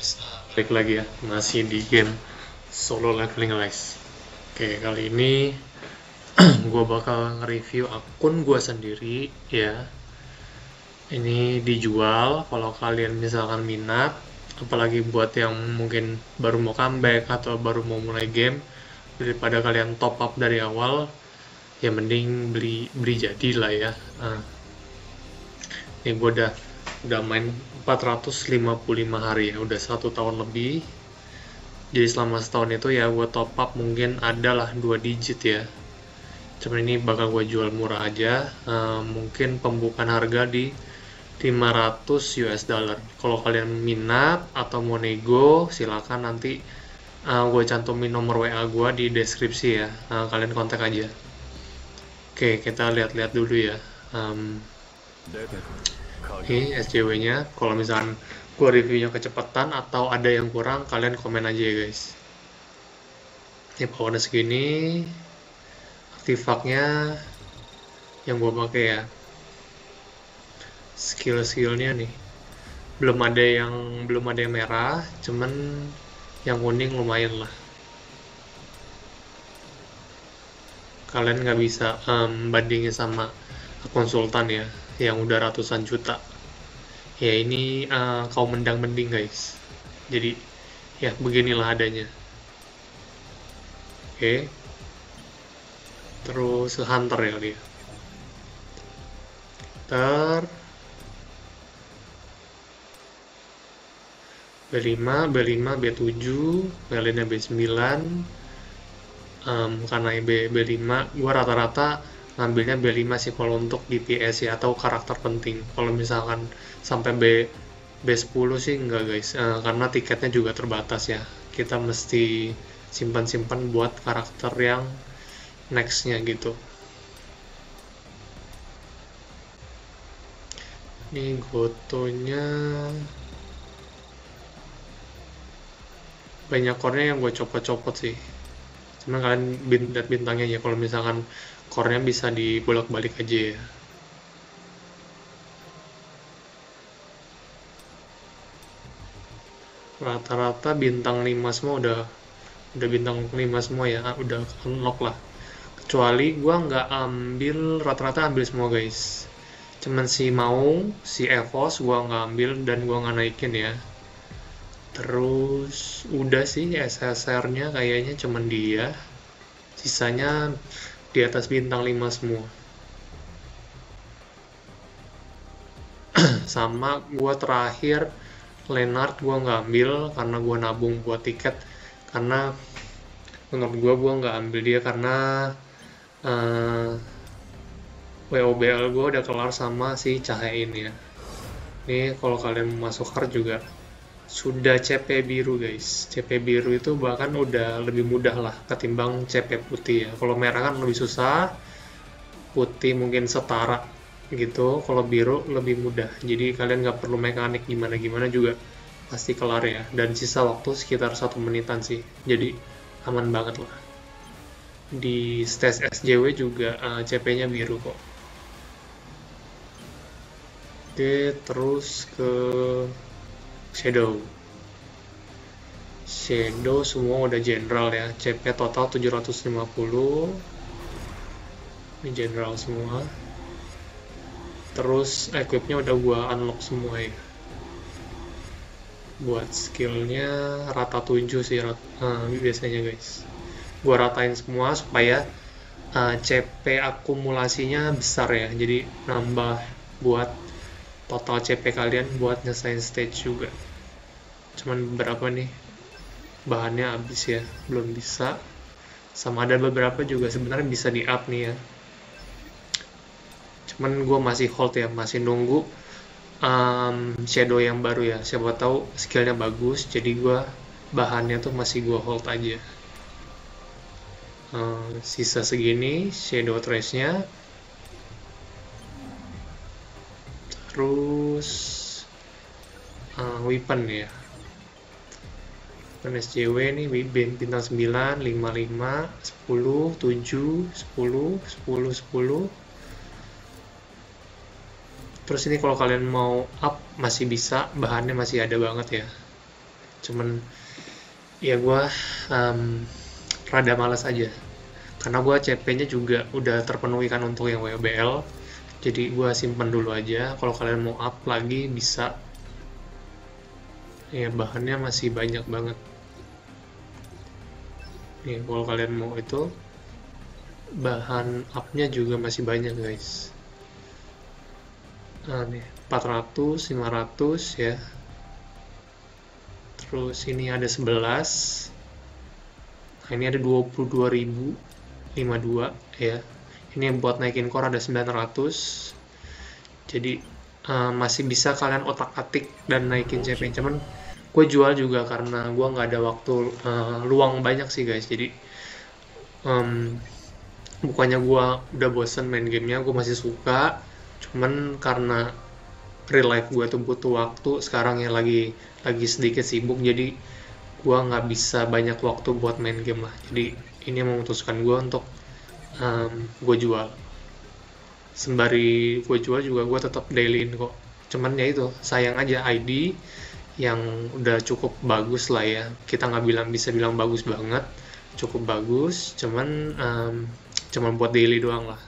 guys, balik lagi ya, masih di game solo leveling guys. Oke, kali ini gue bakal nge-review akun gue sendiri ya. Ini dijual kalau kalian misalkan minat, apalagi buat yang mungkin baru mau comeback atau baru mau mulai game, daripada kalian top up dari awal, ya mending beli jadi lah ya. Ini gue udah main 455 hari ya, udah 1 tahun lebih. Jadi selama setahun itu ya gue top up mungkin adalah 2 digit ya. Cuman ini bakal gue jual murah aja, mungkin pembukaan harga di 500 US dollar. Kalau kalian minat atau mau nego, silakan nanti gue cantumin nomor WA gue di deskripsi ya. Kalian kontak aja. Oke, kita lihat-lihat dulu ya. Ini SJW-nya. Kalau misalkan gue reviewnya kecepatan atau ada yang kurang, kalian komen aja ya guys. Ini powernya segini. Artifaknya yang gue pakai ya. Skill-skillnya nih belum ada yang merah, cuman yang kuning lumayan lah. Kalian nggak bisa bandingin sama konsultan ya yang udah ratusan juta ya. Ini kaum mendang-mending guys, jadi ya beginilah adanya. Oke, terus hunter ya dia. B5, B7, Merlinnya B9. Karena B5, gua rata-rata ngambilnya B5 sih kalau untuk DPS ya, atau karakter penting. Kalau misalkan sampai B10 sih enggak guys, karena tiketnya juga terbatas ya. Kita mesti simpan-simpan buat karakter yang nextnya gitu. Ini gotonya banyak core-nya yang gue copot-copot sih. Cuman kalian lihat bintangnya ya, kalau misalkan core-nya bisa dibolak-balik aja ya. Rata-rata bintang 5 semua udah bintang 5 semua ya, udah unlock lah. Kecuali gua nggak ambil, rata-rata ambil semua guys. Cuman si Maung, si Evos gua nggak ambil dan gua nggak naikin ya. Terus udah sih SSR-nya kayaknya cuman dia. Sisanya di atas bintang 5 semua. Sama gua terakhir Leonard gua nggak ambil karena gua nabung buat tiket, karena menurut gua nggak ambil dia karena WOBL gua udah kelar sama si Cahain ya. Ini kalau kalian masuk card juga sudah CP biru guys. CP biru itu bahkan udah lebih mudah lah ketimbang CP putih ya. Kalau merah kan lebih susah, putih mungkin setara gitu, kalau biru lebih mudah. Jadi kalian nggak perlu mekanik gimana-gimana juga pasti kelar ya. Dan sisa waktu sekitar 1 menitan sih, jadi aman banget lah. Di stage SJW juga CP-nya biru kok. Oke, terus ke Shadow semua udah general ya. CP total 750. Ini general semua. Terus equipnya udah gua unlock semua ya. Buat skillnya rata 7 sih biasanya guys. Gua ratain semua supaya CP akumulasinya besar ya. Jadi nambah buat total CP kalian buat nyesain stage juga. Cuman beberapa nih bahannya habis ya, belum bisa. Sama ada beberapa juga sebenarnya bisa di up nih ya. Cuman gue masih hold ya, masih nunggu Shadow yang baru ya. Siapa tahu skillnya bagus, jadi gue bahannya tuh masih gue hold aja. Sisa segini Shadow Trace-nya. Terus weapon ya, weapon SJW nih bintang 9, 55, 10, 7, 10, 10, 10. Terus ini kalau kalian mau up masih bisa, bahannya masih ada banget ya. Cuman ya gue rada males aja karena gue CP-nya juga udah terpenuhi kan untuk yang WBL, jadi gue simpen dulu aja. Kalau kalian mau up lagi bisa, ya bahannya masih banyak banget nih. Kalau kalian mau itu bahan up-nya juga masih banyak guys. Nah nih 400, 500 ya, terus ini ada 11. Nah ini ada 22.052 ya. Ini yang buat naikin core ada 900. Jadi masih bisa kalian otak-atik dan naikin CP. Cuman gue jual juga karena gue nggak ada waktu luang banyak sih guys. Jadi bukannya gue udah bosen main gamenya, gue masih suka. Cuman karena real life gue tuh butuh waktu sekarang ya, lagi sedikit sibuk, jadi gue nggak bisa banyak waktu buat main game lah. Jadi ini memutuskan gue untuk gue jual. Sembari gue jual juga gue tetap dailyin kok. Cuman ya itu sayang aja ID yang udah cukup bagus lah ya, kita nggak bisa bilang bagus banget, cukup bagus, cuman buat daily doang lah.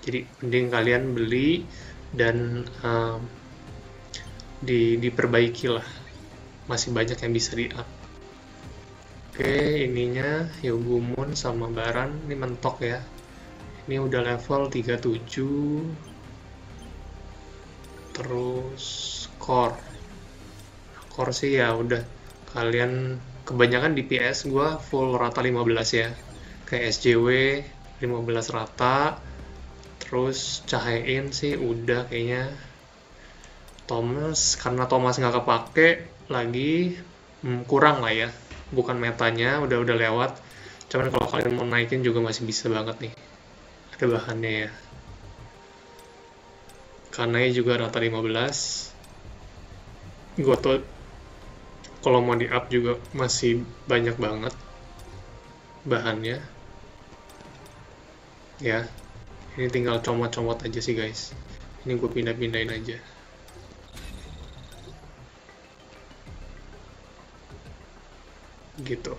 Jadi mending kalian beli dan diperbaiki lah, masih banyak yang bisa di up. Oke, ininya Yogumun sama Baran ini mentok ya. Ini udah level 37. Terus core sih ya udah, kalian kebanyakan di PS gua full rata 15 ya, kayak SJW 15 rata. Terus cahain sih udah kayaknya. Thomas, karena Thomas nggak kepake lagi, kurang lah ya, bukan metanya, udah lewat. Cuman kalau kalian mau naikin juga masih bisa banget nih, ada bahannya ya. Karena juga rata 15. Gue tuh kalau mau di up juga masih banyak banget bahannya ya. Ini tinggal comot-comot aja sih guys, ini gue pindah-pindahin aja gitu.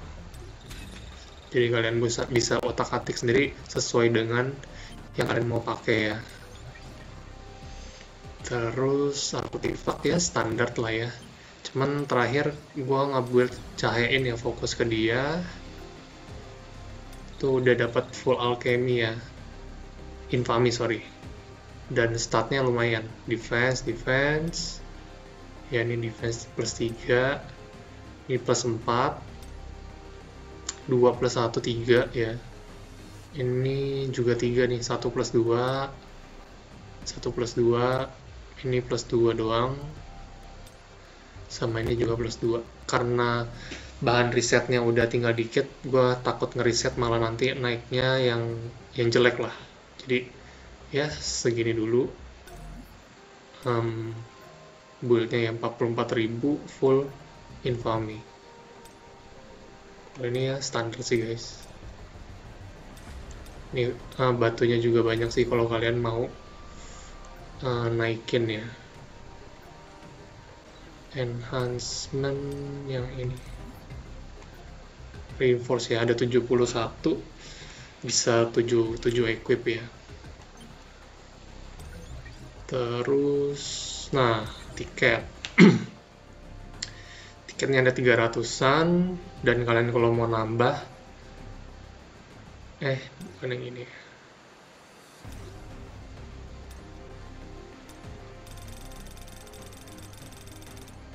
Jadi kalian bisa otak-atik sendiri sesuai dengan yang kalian mau pakai ya. Terus artefak ya standar lah ya. Cuman terakhir gue nge-build cahain ya, fokus ke dia. Tuh udah dapat full alchemy ya, infamy sorry. Dan statnya lumayan, defense ya, ini defense plus 3, ini plus 4, 2 plus 1 3 ya. Ini juga 3 nih, 1 plus 2, 1 plus 2, ini plus 2 doang, sama ini juga plus 2. Karena bahan risetnya udah tinggal dikit, gue takut ngeriset malah nanti naiknya yang jelek lah. Jadi ya segini dulu buildnya yang 44.000 full infamy. Ini ya standar sih guys. Ini batunya juga banyak sih kalau kalian mau naikin ya. Enhancement yang ini reinforce ya, ada 71, bisa 7 equip ya. Terus nah tiket tiketnya ada 300-an, dan kalian kalau mau nambah bukan yang ini,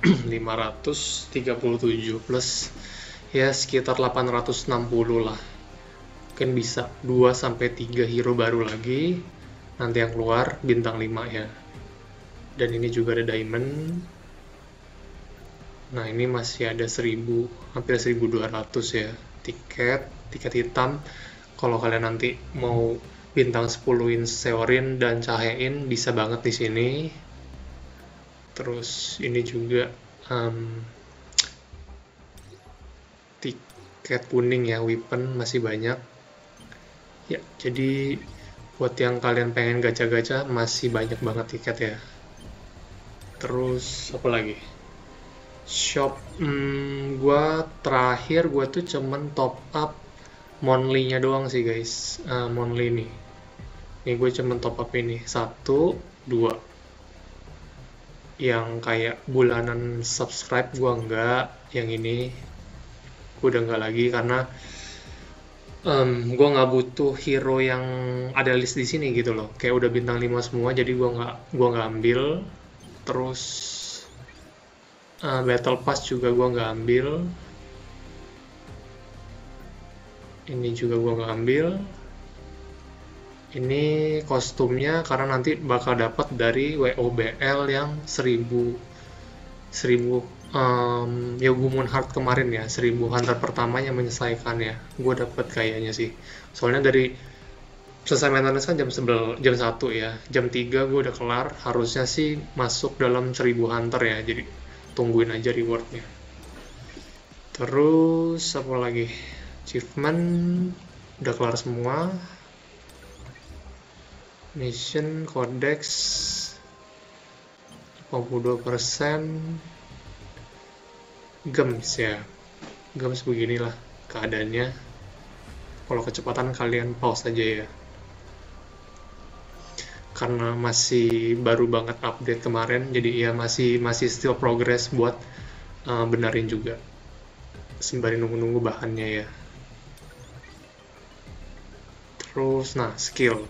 $537 plus ya sekitar 860 lah. Mungkin bisa 2-3 hero baru lagi nanti yang keluar bintang 5 ya. Dan ini juga ada diamond. Nah ini masih ada 1000, hampir 1200 ya tiket hitam. Kalau kalian nanti mau bintang 10-in Seorin dan cahain bisa banget di sini. Terus ini juga tiket kuning ya, weapon masih banyak ya. Jadi buat yang kalian pengen gacha-gacha masih banyak banget tiket ya. Terus apa lagi, Shop, gua terakhir gua tuh cuman top up monthly-nya doang sih guys. Monthly nih. Nih gue cuman top up ini satu, dua. Yang kayak bulanan subscribe gua enggak. Yang ini gua udah enggak lagi karena gue nggak butuh hero yang ada list di sini gitu loh. Kayak udah bintang 5 semua, jadi gua nggak ambil. Terus Battle Pass juga gua nggak ambil. Ini juga gua nggak ambil. Ini kostumnya karena nanti bakal dapat dari WOBL yang 1000 Yogumon Heart kemarin ya, 1000 hunter pertama yang menyelesaikan ya. Gue dapet kayaknya sih. Soalnya dari selesai maintenance kan jam 1 ya. Jam 3 gue udah kelar, harusnya sih masuk dalam 1000 hunter ya. Jadi tungguin aja rewardnya. Terus apa lagi? Achievement udah kelar semua. Mission Codex 82%. Gems ya. Gems beginilah keadaannya. Kalau kecepatan kalian pause aja ya. Karena masih baru banget update kemarin, jadi ya masih still progress buat benerin juga. Sembari nunggu-nunggu bahannya ya. Terus nah, skill.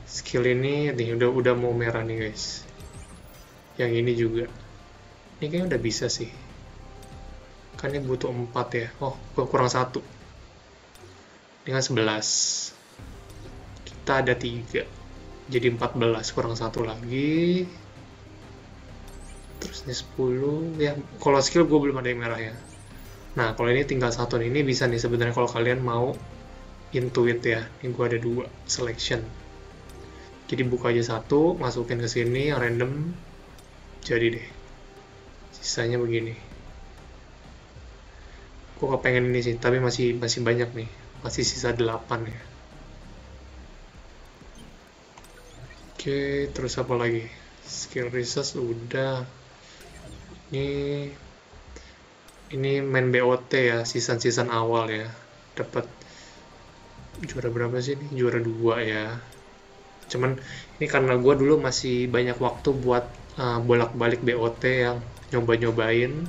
Skill ini nih udah mau merah nih guys. Yang ini juga. Ini kayaknya udah bisa sih. Kan ini butuh 4 ya. Oh, kurang 1. Ini kan 11. Kita ada 3. Jadi 14, kurang 1 lagi. Terus ini 10. Ya, kalau skill gue belum ada yang merah ya. Nah, kalau ini tinggal 1 nih. Ini bisa nih sebenarnya kalau kalian mau intuit ya. Ini gue ada 2 selection. Jadi buka aja 1, masukin ke sini yang random. Jadi deh. Sisanya begini. Gue kepengen ini sih, tapi masih banyak nih. Masih sisa 8 ya. Oke, terus apa lagi? Skill research udah. Ini main BOT ya, season awal ya. Dapat juara berapa sih ini? Juara 2 ya. Cuman ini karena gue dulu masih banyak waktu buat bolak-balik BOT yang nyoba-nyobain.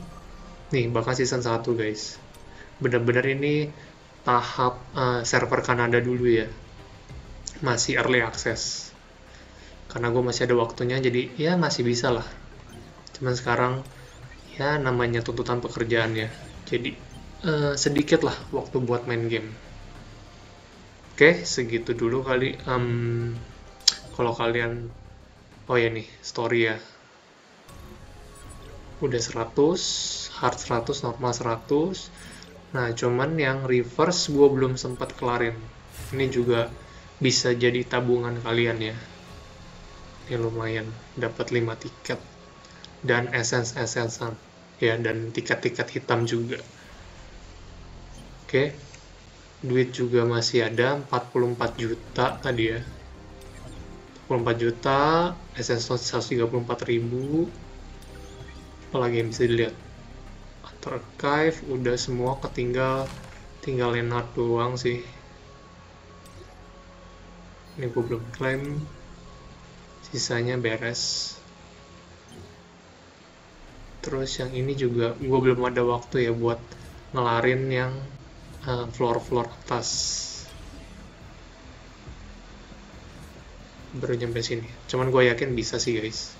Nih, bahkan season 1 guys. Bener-bener ini tahap server Kanada dulu ya. Masih early access. Karena gue masih ada waktunya, jadi ya masih bisa lah. Cuman sekarang ya namanya tuntutan pekerjaan ya. Jadi sedikit lah waktu buat main game. Oke, segitu dulu kali. Kalau kalian, oh ya nih, story ya. Udah 100, hard 100, normal 100. Nah, cuman yang reverse gue belum sempat kelarin. Ini juga bisa jadi tabungan kalian ya. Ini lumayan, dapat 5 tiket. Dan essence-essencean. Ya, dan tiket-tiket hitam juga. Oke. Duit juga masih ada, 44 juta tadi ya. 44 juta, essence 134.000. Apalagi yang bisa dilihat. Archive udah semua tinggal Lenard doang sih. Ini gue belum klaim. Sisanya beres. Terus yang ini juga gue belum ada waktu ya buat ngelarin yang floor atas. Baru nyampe sini. Cuman gue yakin bisa sih guys.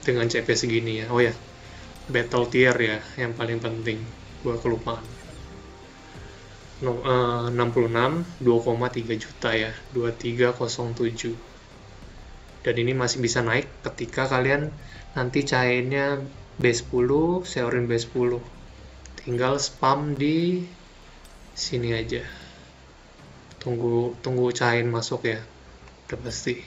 Dengan CP segini ya. Oh ya, battle tier ya yang paling penting. Gue kelupaan. 66 2,3 juta ya. 2307. Dan ini masih bisa naik ketika kalian nanti cairnya B10, Seorin B10. Tinggal spam di sini aja. Tunggu cair masuk ya. Udah pasti.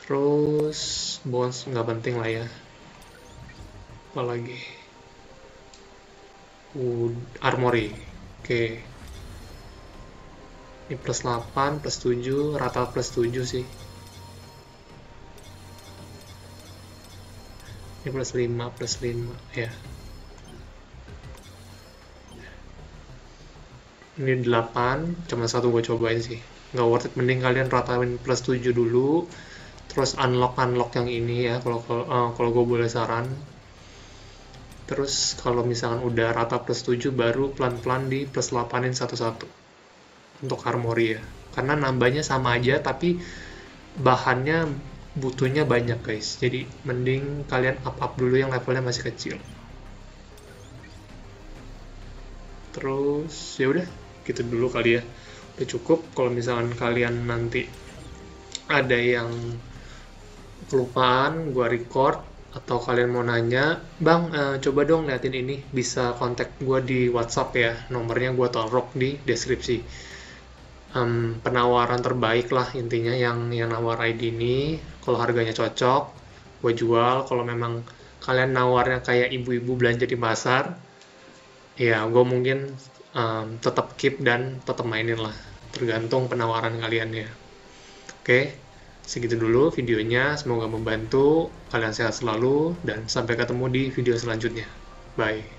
Terus bonus nggak penting lah ya. Apalagi armory. Oke. Ini plus 8, plus 7, rata plus 7 sih. Ini plus 5 ya. Ini 8, cuma satu gue cobain sih. Nggak worth it, mending kalian ratain plus 7 dulu, terus unlock yang ini ya, kalau gue boleh saran. Terus kalau misalkan udah rata plus 7, baru pelan-pelan di plus 8-in satu-satu untuk armory ya. Karena nambahnya sama aja, tapi bahannya butuhnya banyak guys. Jadi mending kalian up dulu yang levelnya masih kecil. Terus ya udah, gitu dulu kali ya. Udah cukup. Kalau misalkan kalian nanti ada yang kelupaan, gua record, atau kalian mau nanya, Bang, coba dong liatin ini, bisa kontak gue di WhatsApp ya, nomornya gue taruh di deskripsi. Penawaran terbaik lah intinya yang nawar ID ini, kalau harganya cocok, gue jual. Kalau memang kalian nawarnya kayak ibu-ibu belanja di pasar, ya gue mungkin tetap keep dan tetap mainin lah, tergantung penawaran kalian ya. Oke. Segitu dulu videonya, semoga membantu, kalian sehat selalu, dan sampai ketemu di video selanjutnya. Bye.